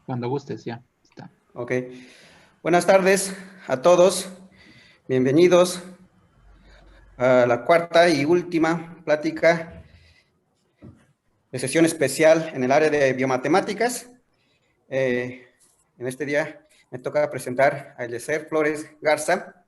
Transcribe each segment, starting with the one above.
Cuando gustes, ya está. Ok. Buenas tardes a todos. Bienvenidos a la cuarta y última plática de sesión especial en el área de biomatemáticas. En este día me toca presentar a Eliezer Flores Garza.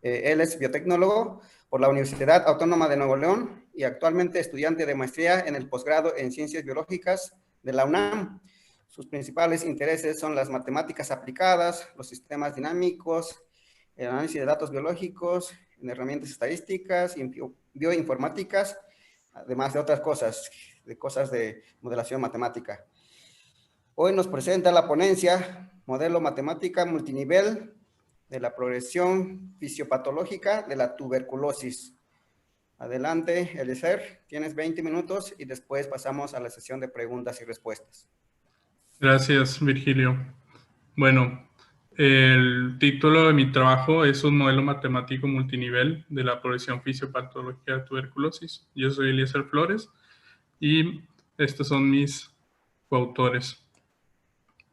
Él es biotecnólogo por la Universidad Autónoma de Nuevo León y actualmente estudiante de maestría en el posgrado en Ciencias Biológicas de la UNAM. Sus principales intereses son las matemáticas aplicadas, los sistemas dinámicos, el análisis de datos biológicos, en herramientas estadísticas y bioinformáticas, además de otras cosas de modelación matemática. Hoy nos presenta la ponencia Modelo Matemática Multinivel de la progresión fisiopatológica de la tuberculosis. Adelante, Eliezer, tienes 20 minutos y después pasamos a la sesión de preguntas y respuestas. Gracias, Virgilio. Bueno, el título de mi trabajo es un modelo matemático multinivel de la progresión fisiopatológica de tuberculosis. Yo soy Eliezer Flores y estos son mis coautores.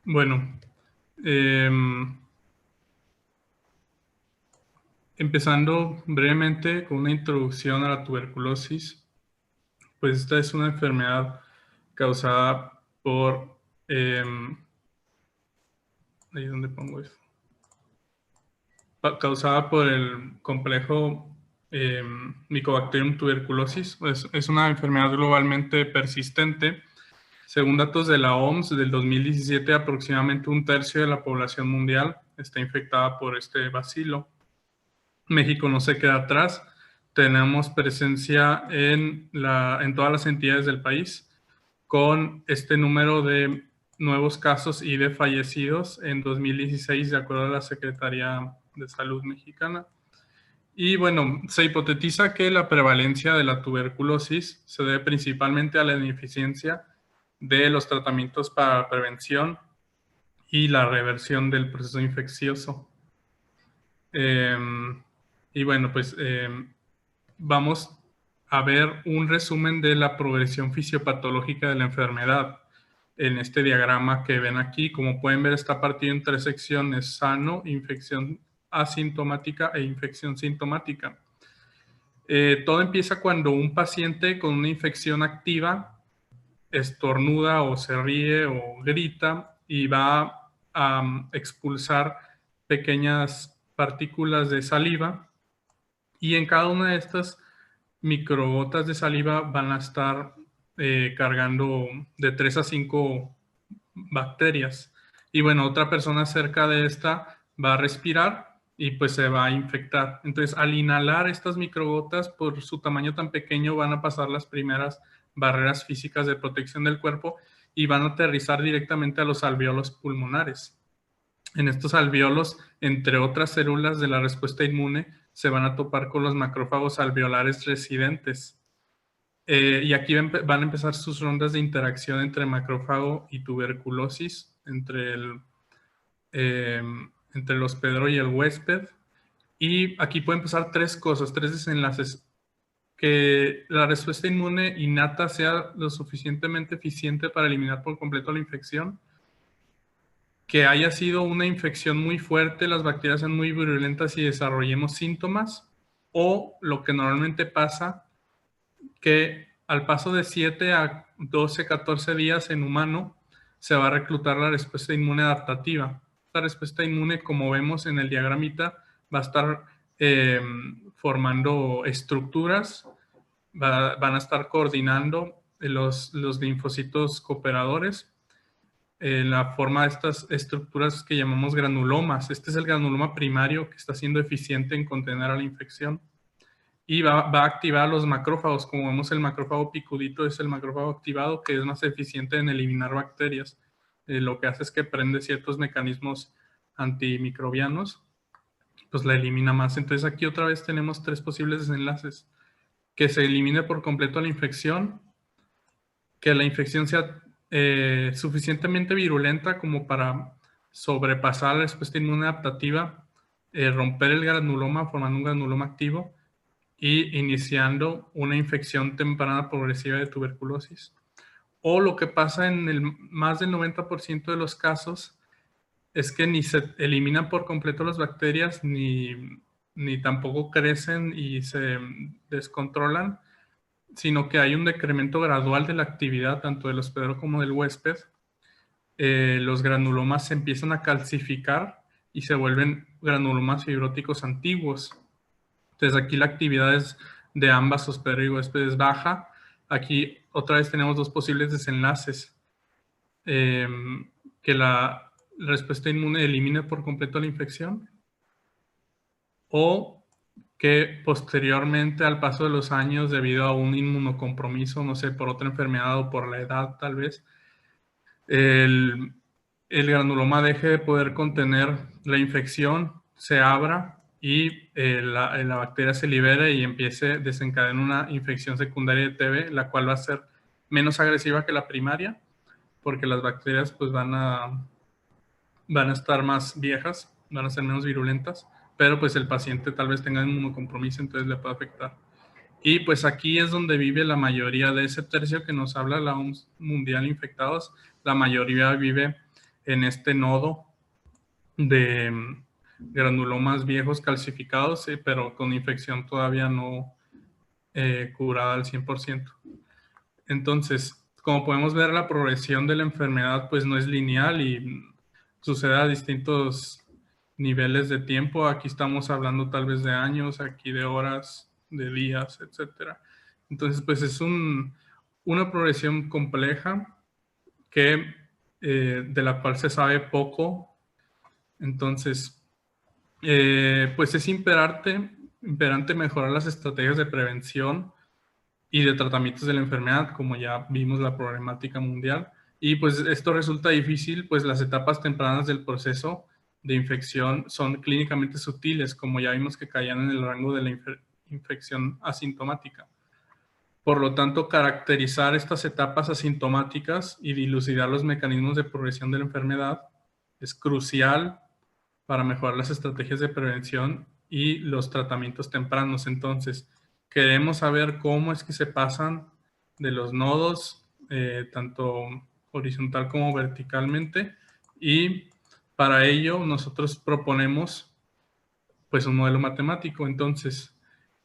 Bueno, empezando brevemente con una introducción a la tuberculosis, pues esta es una enfermedad causada por... ahí donde pongo esto. Causada por el complejo Mycobacterium tuberculosis. Es una enfermedad globalmente persistente. Según datos de la OMS del 2017, aproximadamente un tercio de la población mundial está infectada por este bacilo. México no se queda atrás. Tenemos presencia en todas las entidades del país, con este número de nuevos casos y de fallecidos en 2016, de acuerdo a la Secretaría de Salud mexicana. Y bueno, se hipotetiza que la prevalencia de la tuberculosis se debe principalmente a la ineficiencia de los tratamientos para la prevención y la reversión del proceso infeccioso. Y bueno, pues vamos a ver un resumen de la progresión fisiopatológica de la enfermedad. En este diagrama que ven aquí, como pueden ver, está partido en 3 secciones: sano, infección asintomática e infección sintomática. Todo empieza cuando un paciente con una infección activa estornuda o se ríe o grita y va a expulsar pequeñas partículas de saliva, y en cada una de estas microgotas de saliva van a estar cargando de 3 a 5 bacterias. Y bueno, otra persona cerca de esta va a respirar y pues se va a infectar. Entonces, al inhalar estas microgotas, por su tamaño tan pequeño, van a pasar las primeras barreras físicas de protección del cuerpo y van a aterrizar directamente a los alvéolos pulmonares. En estos alvéolos, entre otras células de la respuesta inmune, se van a topar con los macrófagos alveolares residentes. Y aquí van a empezar sus rondas de interacción entre macrófago y tuberculosis, entre el hospedero y el huésped. Y aquí pueden pasar 3 cosas, 3 desenlaces: que la respuesta inmune innata sea lo suficientemente eficiente para eliminar por completo la infección, que haya sido una infección muy fuerte, las bacterias sean muy virulentas y desarrollemos síntomas, o lo que normalmente pasa, que al paso de 7 a 12, 14 días en humano se va a reclutar la respuesta inmune adaptativa. La respuesta inmune, como vemos en el diagramita, va a estar formando estructuras, van a estar coordinando los linfocitos cooperadores en la forma de estas estructuras que llamamos granulomas. Este es el granuloma primario que está siendo eficiente en contener a la infección. Y va a activar los macrófagos. Como vemos, el macrófago picudito es el macrófago activado, que es más eficiente en eliminar bacterias. Lo que hace es que prende ciertos mecanismos antimicrobianos, pues la elimina más. Entonces aquí otra vez tenemos 3 posibles desenlaces: que se elimine por completo la infección, que la infección sea suficientemente virulenta como para sobrepasar la respuesta inmune adaptativa, romper el granuloma formando un granuloma activo y iniciando una infección temprana progresiva de tuberculosis. O lo que pasa en el más del 90% de los casos es que ni se eliminan por completo las bacterias, ni tampoco crecen y se descontrolan, sino que hay un decremento gradual de la actividad tanto del hospedero como del huésped. Los granulomas se empiezan a calcificar y se vuelven granulomas fibróticos antiguos. Entonces aquí la actividad es de ambas, hospedero y huésped, es baja. Aquí otra vez tenemos dos posibles desenlaces. Que la respuesta inmune elimine por completo la infección, o que posteriormente al paso de los años, debido a un inmunocompromiso, no sé, por otra enfermedad o por la edad tal vez, el, el granuloma deje de poder contener la infección, se abra y la bacteria se libere y empiece a desencadenar una infección secundaria de TB, la cual va a ser menos agresiva que la primaria, porque las bacterias pues van a estar más viejas, van a ser menos virulentas, pero pues el paciente tal vez tenga inmunocompromiso, entonces le puede afectar. Y pues aquí es donde vive la mayoría de ese tercio que nos habla la OMS mundial infectados. La mayoría vive en este nodo de granulomas viejos calcificados, pero con infección todavía no curada al 100%. Entonces, como podemos ver, la progresión de la enfermedad pues no es lineal y sucede a distintos niveles de tiempo. Aquí estamos hablando tal vez de años, aquí de horas, de días, etcétera. Entonces, pues es una progresión compleja que, de la cual se sabe poco. Entonces, pues es imperante mejorar las estrategias de prevención y de tratamientos de la enfermedad, como ya vimos la problemática mundial. Y pues esto resulta difícil, pues las etapas tempranas del proceso de infección son clínicamente sutiles, como ya vimos que caían en el rango de la infección asintomática. Por lo tanto, caracterizar estas etapas asintomáticas y dilucidar los mecanismos de progresión de la enfermedad es crucial para mejorar las estrategias de prevención y los tratamientos tempranos. Entonces, queremos saber cómo es que se pasan de los nodos, tanto horizontal como verticalmente, y para ello nosotros proponemos pues un modelo matemático. Entonces,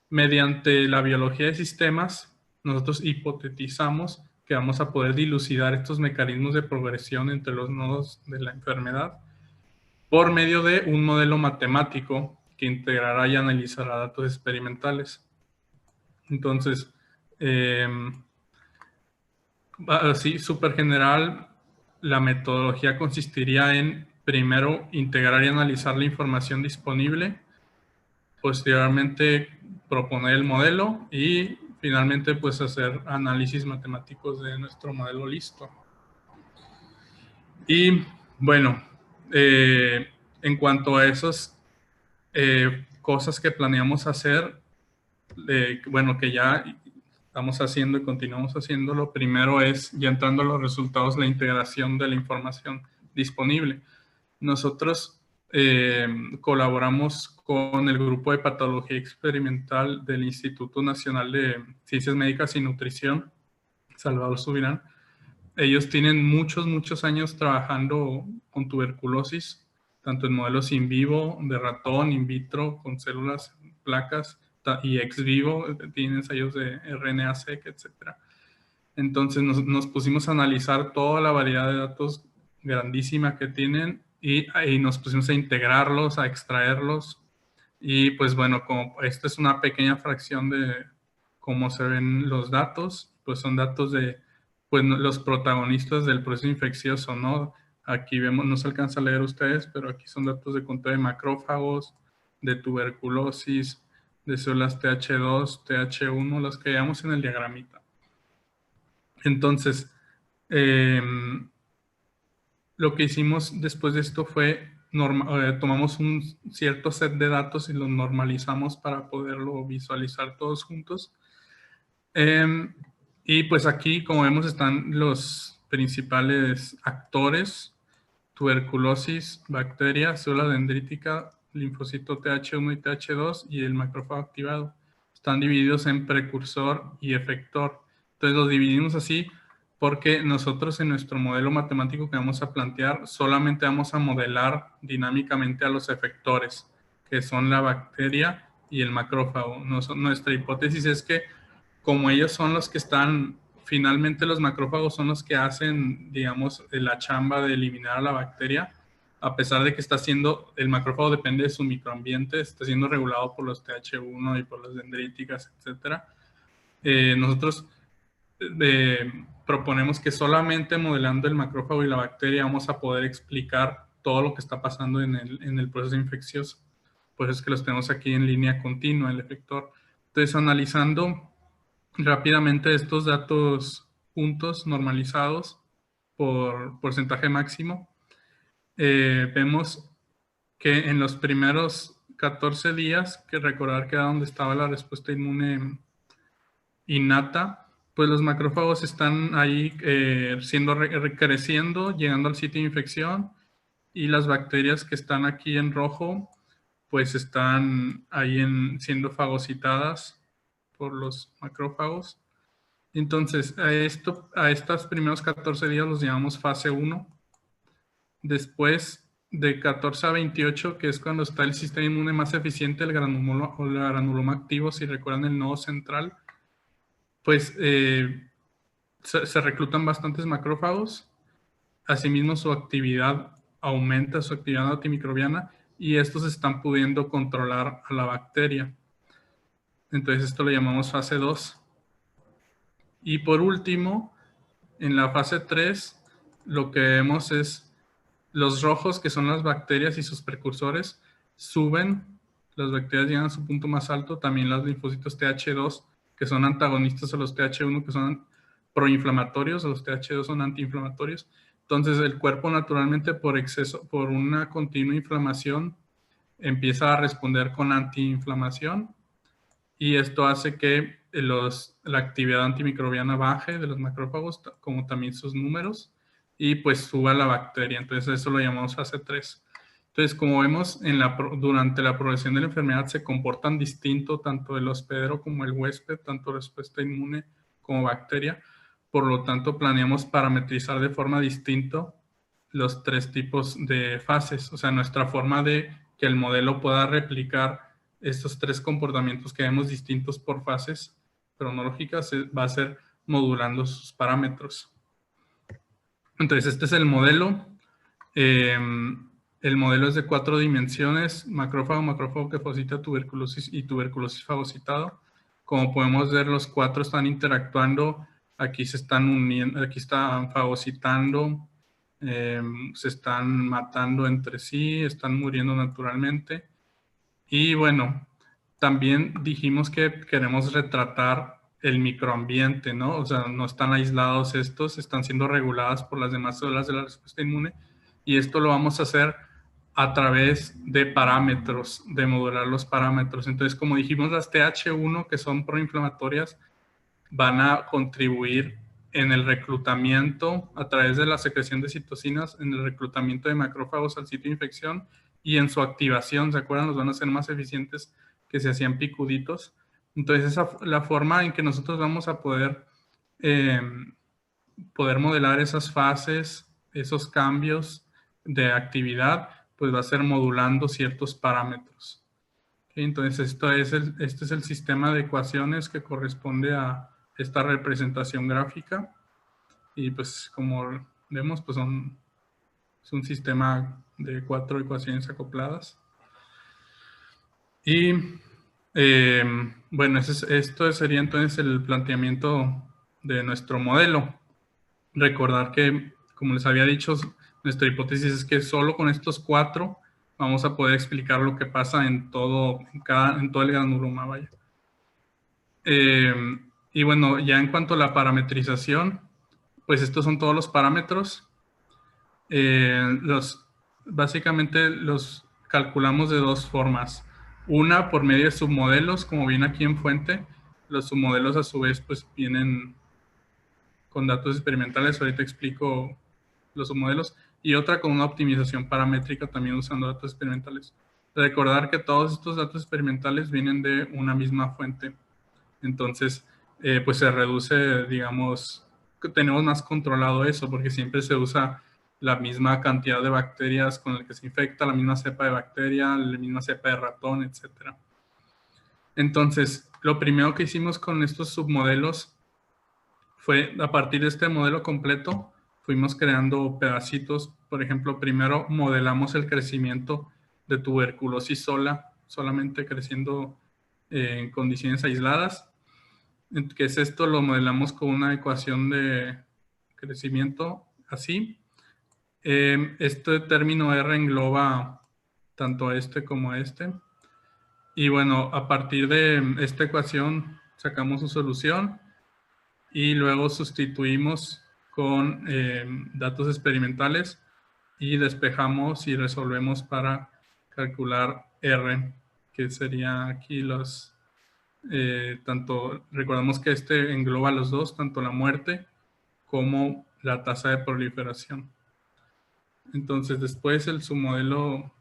mediante la biología de sistemas, nosotros hipotetizamos que vamos a poder dilucidar estos mecanismos de progresión entre los nodos de la enfermedad por medio de un modelo matemático que integrará y analizará datos experimentales. Entonces, así, súper general, la metodología consistiría en, primero, integrar y analizar la información disponible, posteriormente proponer el modelo y finalmente pues hacer análisis matemáticos de nuestro modelo listo. Y bueno, en cuanto a esas cosas que planeamos hacer, bueno, que ya estamos haciendo y continuamos haciendo, lo primero es, ya entrando a los resultados, la integración de la información disponible. Nosotros colaboramos con el grupo de patología experimental del Instituto Nacional de Ciencias Médicas y Nutrición, Salvador Subirán. Ellos tienen muchos años trabajando con tuberculosis, tanto en modelos in vivo, de ratón, in vitro, con células, placas, y ex vivo, tienen ensayos de RNA-seq, etc. Entonces nos pusimos a analizar toda la variedad de datos grandísima que tienen y nos pusimos a integrarlos, a extraerlos. Y pues bueno, como esta es una pequeña fracción de cómo se ven los datos, pues son datos de pues, los protagonistas del proceso infeccioso, ¿no? Aquí vemos, no se alcanza a leer ustedes, pero aquí son datos de conteo de macrófagos, de tuberculosis, de células TH2, TH1, las que veamos en el diagramita. Entonces, lo que hicimos después de esto fue tomamos un cierto set de datos y los normalizamos para poderlo visualizar todos juntos. Y pues aquí, como vemos, están los principales actores: tuberculosis, bacteria, célula dendrítica, linfocito TH1 y TH2 y el macrófago activado. Están divididos en precursor y efector. Entonces los dividimos así porque nosotros en nuestro modelo matemático que vamos a plantear solamente vamos a modelar dinámicamente a los efectores, que son la bacteria y el macrófago. Nuestra hipótesis es que como ellos son los que están, finalmente los macrófagos son los que hacen, digamos, la chamba de eliminar a la bacteria, a pesar de que está siendo, el macrófago depende de su microambiente, está siendo regulado por los TH1 y por las dendríticas, etc. Nosotros proponemos que solamente modelando el macrófago y la bacteria vamos a poder explicar todo lo que está pasando en el proceso infeccioso. Por eso es que los tenemos aquí en línea continua, el efector. Entonces, analizando rápidamente estos datos puntos normalizados por porcentaje máximo, vemos que en los primeros 14 días, que recordar que era donde estaba la respuesta inmune innata, pues los macrófagos están ahí creciendo, llegando al sitio de infección, y las bacterias que están aquí en rojo, pues están ahí siendo fagocitadas por los macrófagos. Entonces, a estos primeros 14 días los llamamos fase 1. Después de 14 a 28, que es cuando está el sistema inmune más eficiente, el granuloma activo, si recuerdan el nodo central, pues se reclutan bastantes macrófagos. Asimismo, su actividad aumenta, su actividad antimicrobiana, y estos están pudiendo controlar a la bacteria. Entonces, esto lo llamamos fase 2. Y por último, en la fase 3, lo que vemos es los rojos, que son las bacterias y sus precursores, suben. Las bacterias llegan a su punto más alto. También los linfocitos TH2, que son antagonistas a los TH1, que son proinflamatorios, los TH2 son antiinflamatorios. Entonces, el cuerpo naturalmente por una continua inflamación, empieza a responder con antiinflamación, y esto hace que la actividad antimicrobiana baje de los macrófagos, como también sus números, y pues suba la bacteria. Entonces eso lo llamamos fase 3. Entonces, como vemos, durante la progresión de la enfermedad se comportan distinto tanto el hospedero como el huésped, tanto respuesta inmune como bacteria. Por lo tanto, planeamos parametrizar de forma distinta los 3 tipos de fases. O sea, nuestra forma de que el modelo pueda replicar estos 3 comportamientos que vemos distintos por fases cronológicas va a ser modulando sus parámetros. Entonces, este es el modelo. El modelo es de 4 dimensiones: macrófago, macrófago que fagocita tuberculosis y tuberculosis fagocitado. Como podemos ver, los 4 están interactuando. Aquí se están uniendo, aquí están fagocitando, se están matando entre sí, están muriendo naturalmente. Y bueno, también dijimos que queremos retratar el microambiente, ¿no? O sea, no están aislados estos, están siendo reguladas por las demás células de la respuesta inmune, y esto lo vamos a hacer a través de parámetros, de modular los parámetros. Entonces, como dijimos, las TH1, que son proinflamatorias, van a contribuir en el reclutamiento a través de la secreción de citocinas, en el reclutamiento de macrófagos al sitio de infección, y en su activación, ¿se acuerdan? Los van a ser más eficientes que se hacían picuditos. Entonces, la forma en que nosotros vamos a poder modelar esas fases, esos cambios de actividad, pues va a ser modulando ciertos parámetros. ¿Okay? Entonces, este es el sistema de ecuaciones que corresponde a esta representación gráfica. Y pues, como vemos, pues es un sistema de 4 ecuaciones acopladas. Y bueno, esto sería entonces el planteamiento de nuestro modelo. Recordar que, como les había dicho, nuestra hipótesis es que solo con estos 4 vamos a poder explicar lo que pasa en todo el granuloma, vaya. Y bueno, ya en cuanto a la parametrización, pues estos son todos los parámetros. Básicamente los calculamos de 2 formas. Una, por medio de submodelos, como viene aquí en fuente. Los submodelos, a su vez, pues vienen con datos experimentales. Ahorita explico los submodelos. Y otra con una optimización paramétrica, también usando datos experimentales. Recordar que todos estos datos experimentales vienen de una misma fuente. Entonces, pues se reduce, digamos, tenemos más controlado eso, porque siempre se usa la misma cantidad de bacterias con la que se infecta, la misma cepa de bacteria, la misma cepa de ratón, etc. Entonces, lo primero que hicimos con estos submodelos fue, a partir de este modelo completo, fuimos creando pedacitos. Por ejemplo, primero modelamos el crecimiento de tuberculosis solamente creciendo en condiciones aisladas. ¿Qué es esto? Lo modelamos con una ecuación de crecimiento así. Este término R engloba tanto este como este. Y bueno, a partir de esta ecuación sacamos su solución y luego sustituimos con datos experimentales y despejamos y resolvemos para calcular R, que sería aquí los... recordamos que este engloba los dos, tanto la muerte como la tasa de proliferación. Entonces, después el submodelo...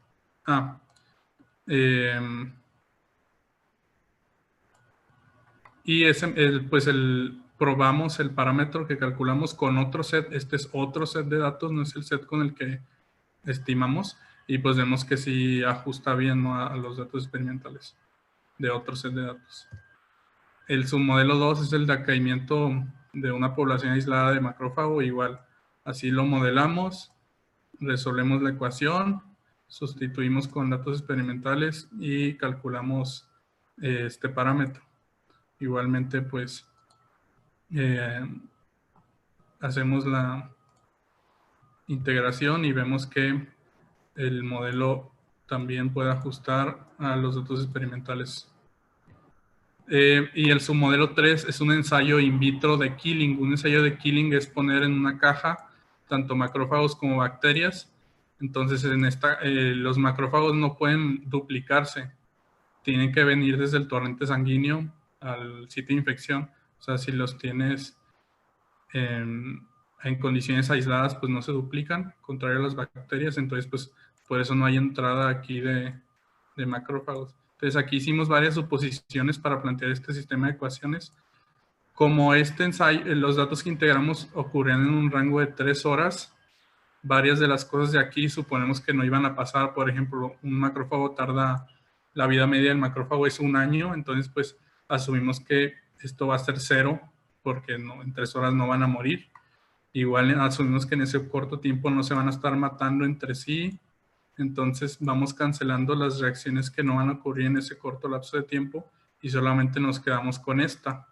y probamos el parámetro que calculamos con otro set. Este es otro set de datos, no es el set con el que estimamos. Y pues vemos que sí ajusta bien, ¿no?, a los datos experimentales de otro set de datos. El submodelo 2 es el decaimiento de una población aislada de macrófago. Igual, así lo modelamos, resolvemos la ecuación, sustituimos con datos experimentales y calculamos este parámetro. Igualmente, pues, hacemos la integración y vemos que el modelo también puede ajustar a los datos experimentales. Y el submodelo 3 es un ensayo in vitro de killing. Un ensayo de killing es poner en una caja tanto macrófagos como bacterias. Entonces, los macrófagos no pueden duplicarse. Tienen que venir desde el torrente sanguíneo al sitio de infección. O sea, si los tienes en condiciones aisladas, pues no se duplican, contrario a las bacterias. Entonces, pues por eso no hay entrada aquí de macrófagos. Entonces, aquí hicimos varias suposiciones para plantear este sistema de ecuaciones. Como este ensayo, los datos que integramos ocurrían en un rango de 3 horas, varias de las cosas de aquí suponemos que no iban a pasar. Por ejemplo, un macrófago la vida media del macrófago es 1 año, entonces pues asumimos que esto va a ser 0, porque en 3 horas no van a morir. Igual asumimos que en ese corto tiempo no se van a estar matando entre sí, entonces vamos cancelando las reacciones que no van a ocurrir en ese corto lapso de tiempo y solamente nos quedamos con esta.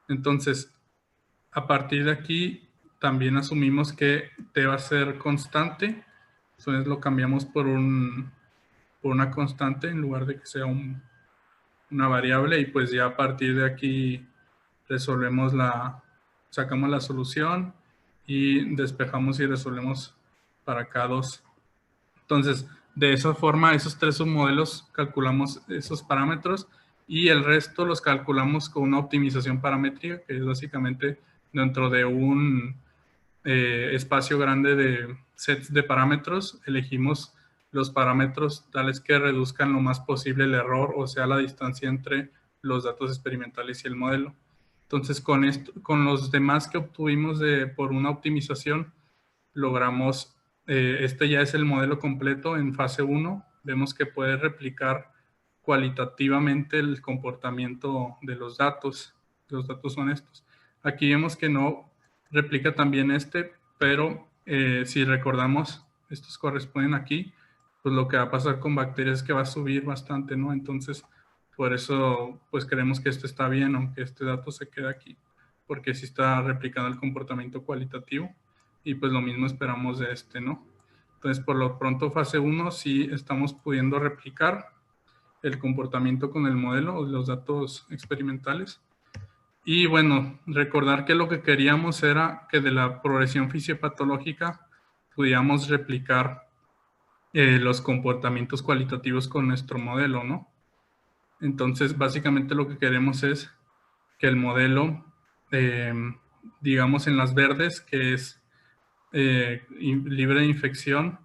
Entonces, a partir de aquí, también asumimos que T va a ser constante, entonces lo cambiamos por una constante en lugar de que sea una variable, y pues ya a partir de aquí sacamos la solución y despejamos y resolvemos para K2. Entonces, de esa forma, esos 3 submodelos calculamos esos parámetros y el resto los calculamos con una optimización paramétrica, que es básicamente dentro de un espacio grande de sets de parámetros, elegimos los parámetros tales que reduzcan lo más posible el error, o sea, la distancia entre los datos experimentales y el modelo. Entonces, con los demás que obtuvimos por una optimización, logramos, este ya es el modelo completo en fase 1. Vemos que puede replicar cualitativamente el comportamiento de los datos. Los datos son estos. Aquí vemos que no replica también pero si recordamos, estos corresponden aquí, pues lo que va a pasar con bacterias es que va a subir bastante, ¿no? Entonces, por eso, pues creemos que esto está bien, aunque este dato se queda aquí, porque sí está replicando el comportamiento cualitativo, y pues lo mismo esperamos de ¿no? Entonces, por lo pronto, fase 1 sí estamos pudiendo replicar el comportamiento con el modelo, los datos experimentales. Y bueno, recordar que lo que queríamos era que de la progresión fisiopatológica pudiéramos replicar los comportamientos cualitativos con nuestro modelo, ¿no? Entonces, básicamente lo que queremos es que el modelo, digamos en las verdes, que es libre de infección,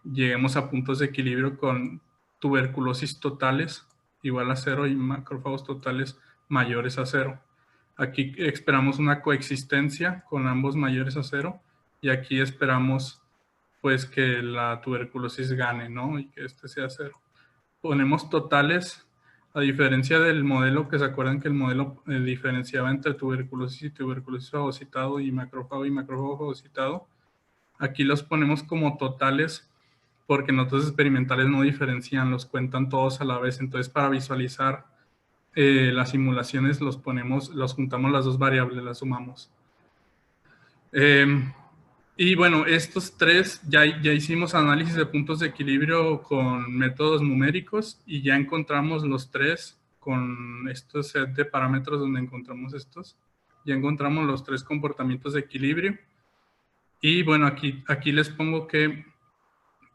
lleguemos a puntos de equilibrio con tuberculosis totales igual a 0 y macrófagos totales mayores a 0. Aquí esperamos una coexistencia con ambos mayores a 0 y aquí esperamos pues que la tuberculosis gane, ¿no? Y que este sea 0. Ponemos totales, a diferencia del modelo, que se acuerdan que el modelo diferenciaba entre tuberculosis y tuberculosis fagocitado y macrófago fagocitado. Aquí los ponemos como totales porque notas experimentales no diferencian, los cuentan todos a la vez. Entonces, para visualizar las simulaciones, los juntamos las dos variables, las sumamos. Y bueno, estos tres, ya hicimos análisis de puntos de equilibrio con métodos numéricos y ya encontramos los tres con estos set de parámetros donde encontramos estos. Ya encontramos los tres comportamientos de equilibrio. Y bueno, aquí les pongo que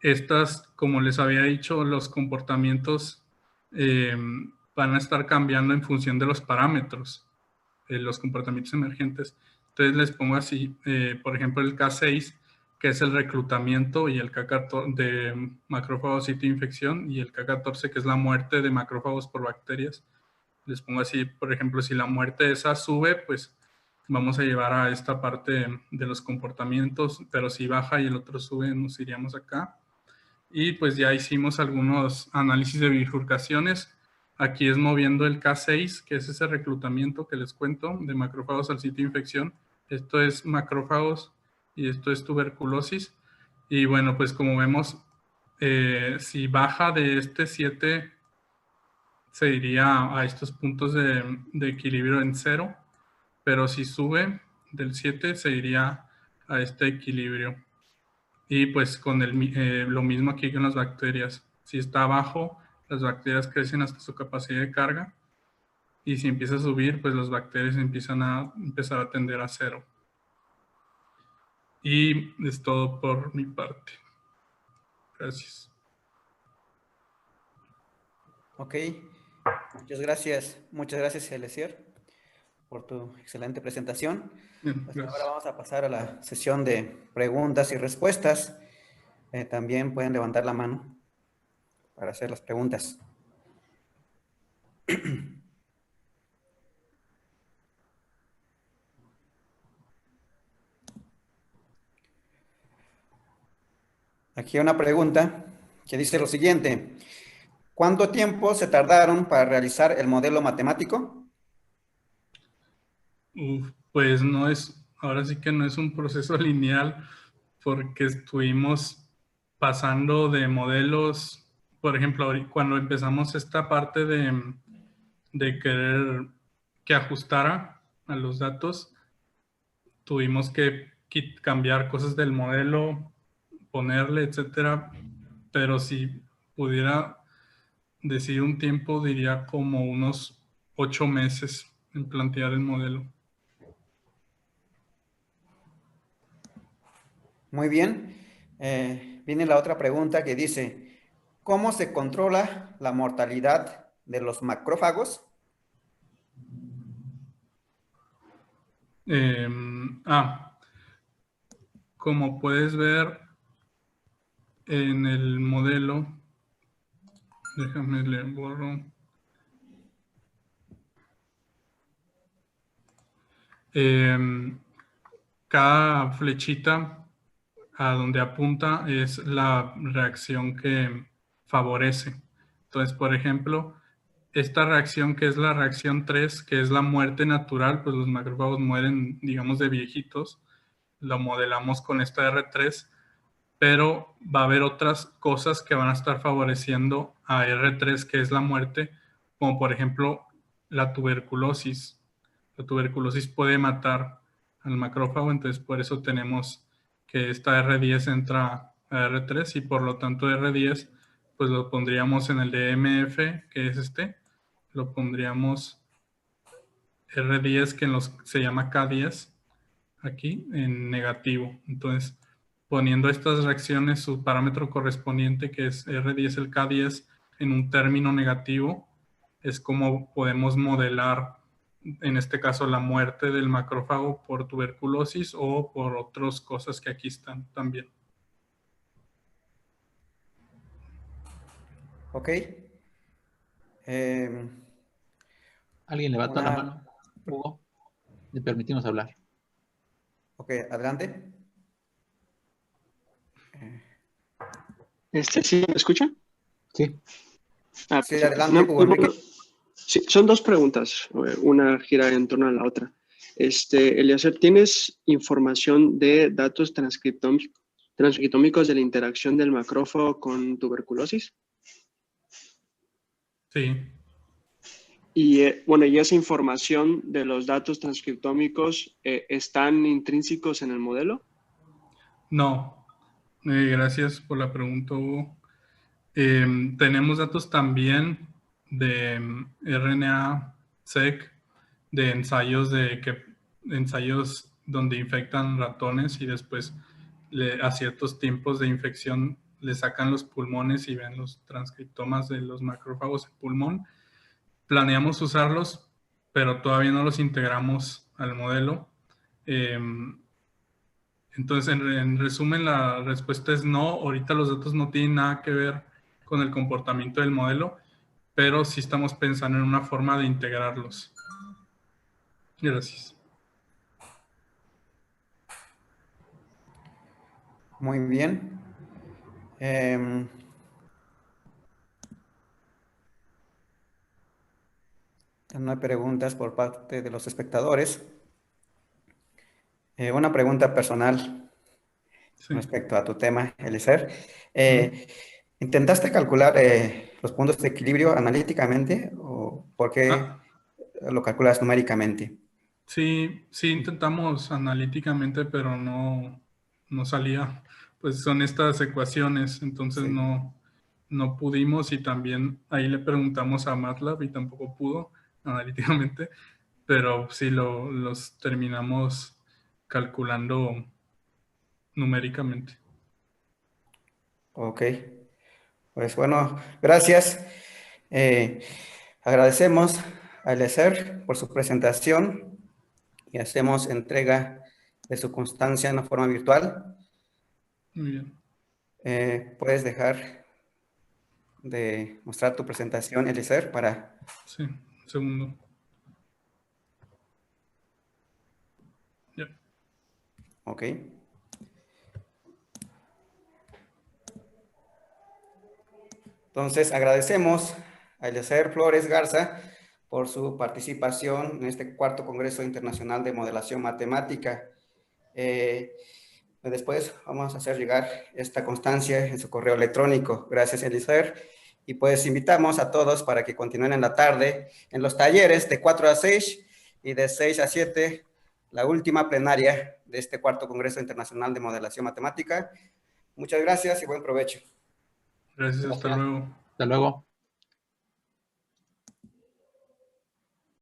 estas, como les había dicho, los comportamientos van a estar cambiando en función de los parámetros, los comportamientos emergentes. Entonces les pongo así, por ejemplo, el K6, que es el reclutamiento, y el K14 de macrófagos infección, y el K14, que es la muerte de macrófagos por bacterias. Les pongo así, por ejemplo, si la muerte esa sube, pues vamos a llevar a esta parte de los comportamientos, pero si baja y el otro sube, nos iríamos acá. Y pues ya hicimos algunos análisis de bifurcaciones. Aquí es moviendo el K6, que es ese reclutamiento que les cuento de macrófagos al sitio de infección. Esto es macrófagos y esto es tuberculosis. Y bueno, pues como vemos, si baja de este 7, se iría a estos puntos de equilibrio en 0, pero si sube del 7, se iría a este equilibrio. Y pues con lo mismo aquí con las bacterias. Si está abajo, las bacterias crecen hasta su capacidad de carga. Y si empieza a subir, pues las bacterias empiezan a empezar a tender a 0. Y es todo por mi parte. Gracias. Ok, muchas gracias, Eliezer, por tu excelente presentación. Bien, Pues ahora gracias. vamos a pasar a la sesión de preguntas y respuestas. También pueden levantar la mano para hacer las preguntas. Aquí hay una pregunta que dice lo siguiente. ¿Cuánto tiempo se tardaron para realizar el modelo matemático? Pues no es, ahora sí que no es un proceso lineal porque estuvimos pasando de modelos, por ejemplo, cuando empezamos esta parte de querer que ajustara a los datos, tuvimos que cambiar cosas del modelo, ponerle, etcétera, pero si pudiera decir un tiempo, diría como unos 8 meses en plantear el modelo. Muy bien. Viene la otra pregunta que dice, ¿cómo se controla la mortalidad de los macrófagos? Como puedes ver en el modelo, déjame le borro. Cada flechita a donde apunta es la reacción que favorece. Entonces, por ejemplo, esta reacción que es la reacción 3, que es la muerte natural, pues los macrófagos mueren, digamos, de viejitos, lo modelamos con esta R3, pero va a haber otras cosas que van a estar favoreciendo a R3, que es la muerte, como por ejemplo la tuberculosis. La tuberculosis puede matar al macrófago, entonces por eso tenemos que esta R10 entra a R3 y por lo tanto R10 pues lo pondríamos en el de MF, que es este, lo pondríamos R10, que se llama K10, aquí en negativo. Entonces, poniendo estas reacciones, su parámetro correspondiente, que es R10, el K10, en un término negativo, es como podemos modelar, en este caso, la muerte del macrófago por tuberculosis o por otras cosas que aquí están también. Ok. ¿Alguien levanta la mano, Hugo? Le permitimos hablar. Ok, adelante. ¿Sí me escucha? Sí. Ah, Sí, perfecto. adelante, Hugo Enrique. Sí, son dos preguntas, una gira en torno a la otra. Eliezer, ¿tienes información de datos transcriptómicos de la interacción del macrófago con tuberculosis? Sí. Y bueno, y esa información de los datos transcriptómicos ¿están intrínsecos en el modelo? No. Gracias por la pregunta, Hugo. Tenemos datos también de RNA-seq, de ensayos donde infectan ratones y después a ciertos tiempos de infección le sacan los pulmones y ven los transcriptomas de los macrófagos en pulmón. Planeamos usarlos, pero todavía no los integramos al modelo. Entonces, en resumen, la respuesta es no. Ahorita los datos no tienen nada que ver con el comportamiento del modelo, pero sí estamos pensando en una forma de integrarlos. Gracias. Muy bien. No hay preguntas por parte de los espectadores. Una pregunta personal Sí. respecto a tu tema, Eliezer. ¿Intentaste calcular los puntos de equilibrio analíticamente o por qué lo calculas numéricamente? Sí, intentamos analíticamente, pero no salía. Pues son estas ecuaciones, entonces Sí. no pudimos, y también ahí le preguntamos a MATLAB y tampoco pudo analíticamente, pero sí los terminamos calculando numéricamente. Ok. Pues bueno, gracias. Agradecemos a Eliezer por su presentación y hacemos entrega de su constancia en la forma virtual. Muy bien. Puedes dejar de mostrar tu presentación, Eliezer, para... Sí, un segundo. Ya. Ok. Entonces, agradecemos a Eliezer Flores Garza por su participación en este cuarto Congreso Internacional de Modelación Matemática. Después vamos a hacer llegar esta constancia en su correo electrónico. Gracias, Eliezer. Y pues invitamos a todos para que continúen en la tarde en los talleres de 4 a 6 y de 6 a 7, la última plenaria de este cuarto Congreso Internacional de Modelación Matemática. Muchas gracias y buen provecho. Gracias, hasta luego. Hasta luego.